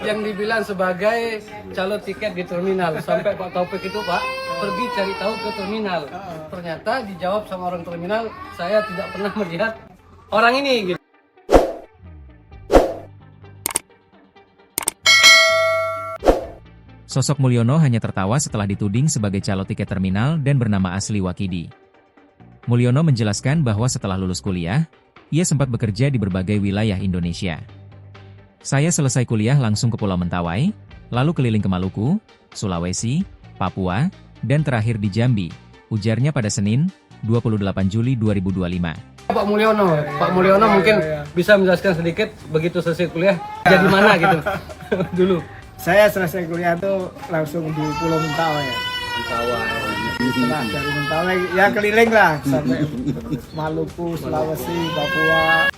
Yang dibilang sebagai calon tiket di terminal. Sampai Pak Taufik itu, Pak, pergi cari tahu ke terminal. Ternyata dijawab sama orang terminal, saya tidak pernah melihat orang ini gitu. Sosok Mulyono hanya tertawa setelah dituding sebagai calo tiket terminal dan bernama asli Wakidi. Mulyono menjelaskan bahwa setelah lulus kuliah, ia sempat bekerja di berbagai wilayah Indonesia. Saya selesai kuliah langsung ke Pulau Mentawai, lalu keliling ke Maluku, Sulawesi, Papua, dan terakhir di Jambi, ujarnya pada Senin, 28 Juli 2025. Pak Mulyono mungkin bisa menjelaskan sedikit begitu selesai kuliah, jadi mana gitu dulu. Saya selesai kuliah tuh langsung di Pulau Mentawai. Setelah dari Mentawai ya keliling lah sampai Maluku, Sulawesi, Papua.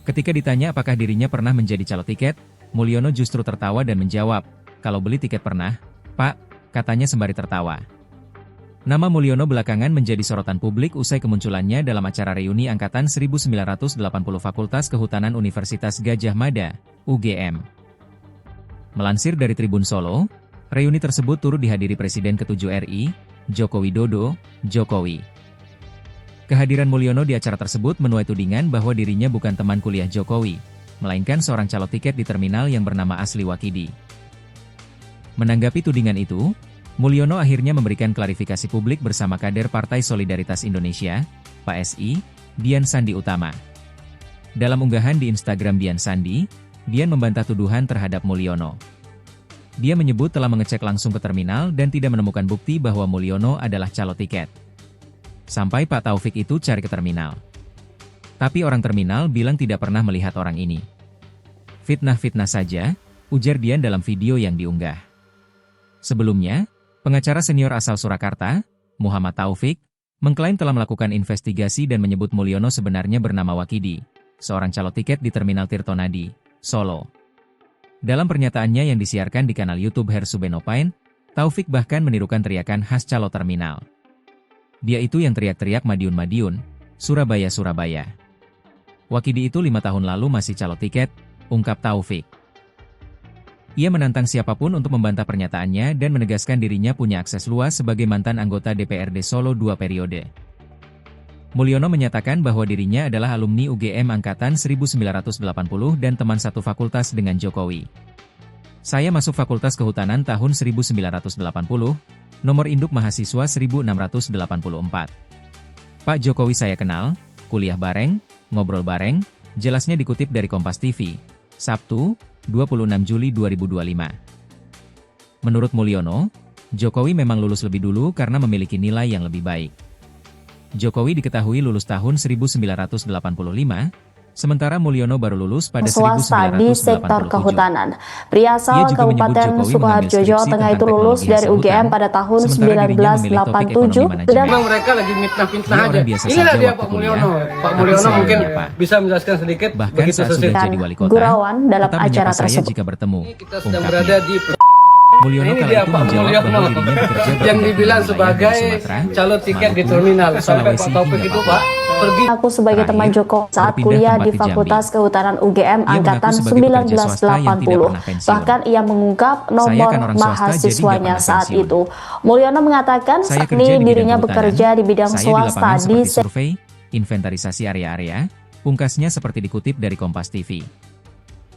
Ketika ditanya apakah dirinya pernah menjadi calo tiket, Mulyono justru tertawa dan menjawab, "Kalau beli tiket pernah, Pak," katanya sembari tertawa. Nama Mulyono belakangan menjadi sorotan publik usai kemunculannya dalam acara reuni angkatan 1980 Fakultas Kehutanan Universitas Gadjah Mada, UGM. Melansir dari Tribun Solo, reuni tersebut turut dihadiri Presiden ke-7 RI, Joko Widodo, Jokowi. Kehadiran Mulyono di acara tersebut menuai tudingan bahwa dirinya bukan teman kuliah Jokowi, melainkan seorang calo tiket di terminal yang bernama asli Wakidi. Menanggapi tudingan itu, Mulyono akhirnya memberikan klarifikasi publik bersama kader Partai Solidaritas Indonesia, PSI, Dian Sandi Utama. Dalam unggahan di Instagram Dian Sandi, Dian membantah tuduhan terhadap Mulyono. Dia menyebut telah mengecek langsung ke terminal dan tidak menemukan bukti bahwa Mulyono adalah calo tiket. Sampai Pak Taufik itu cari ke terminal. Tapi orang terminal bilang tidak pernah melihat orang ini. Fitnah-fitnah saja, ujar Dian dalam video yang diunggah. Sebelumnya, pengacara senior asal Surakarta, Muhammad Taufik, mengklaim telah melakukan investigasi dan menyebut Mulyono sebenarnya bernama Wakidi, seorang calo tiket di Terminal Tirtonadi, Solo. Dalam pernyataannya yang disiarkan di kanal YouTube Hersubenopine, Taufik bahkan menirukan teriakan khas calo terminal. Dia itu yang teriak-teriak Madiun Madiun, Surabaya Surabaya. Wakidi itu 5 tahun lalu masih calo tiket, ungkap Taufik. Ia menantang siapapun untuk membantah pernyataannya dan menegaskan dirinya punya akses luas sebagai mantan anggota DPRD Solo 2 periode. Mulyono menyatakan bahwa dirinya adalah alumni UGM Angkatan 1980 dan teman satu fakultas dengan Jokowi. Saya masuk Fakultas Kehutanan tahun 1980, nomor induk mahasiswa 1684. Pak Jokowi saya kenal, kuliah bareng, ngobrol bareng, jelasnya dikutip dari Kompas TV, Sabtu, 26 Juli 2025. Menurut Mulyono, Jokowi memang lulus lebih dulu karena memiliki nilai yang lebih baik. Jokowi diketahui lulus tahun 1985, sementara Mulyono baru lulus pada 1987. Swasta di sektor kehutanan. Pria asal Kabupaten Sukoharjo, Jawa Tengah itu lulus dari UGM pada tahun 1987. Memang mereka lagi mitnah-mitnah aja. Inilah dia Pak Mulyono. Pak Mulyono mungkin bisa menjelaskan sedikit begitu selesai Gurawan dalam acara tersebut. Jika bertemu, kita sedang berada di Mulyono kala itu menjawab bahwa dirinya bekerja yang dibilang sebagai calon tiket di terminal. Sampai Pak Taufik itu, Pak, pergi. Aku sebagai teman Joko saat kuliah di Fakultas Kehutanan UGM Angkatan 1980. Bahkan ia mengungkap nomor mahasiswanya saat itu. Mulyono mengatakan saat ini dirinya bekerja di bidang swasta di survei, inventarisasi area-area, pungkasnya seperti dikutip dari Kompas TV.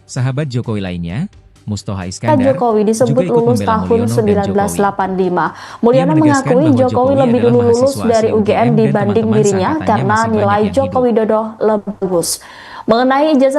Sahabat Jokowi lainnya, Mustoha Iskandar, Jokowi disebut lulus tahun 1985. Mulyono mengakui Jokowi lebih dulu lulus dari UGM dibanding dirinya karena nilai Joko Widodo lebih bagus. Mengenai ijazah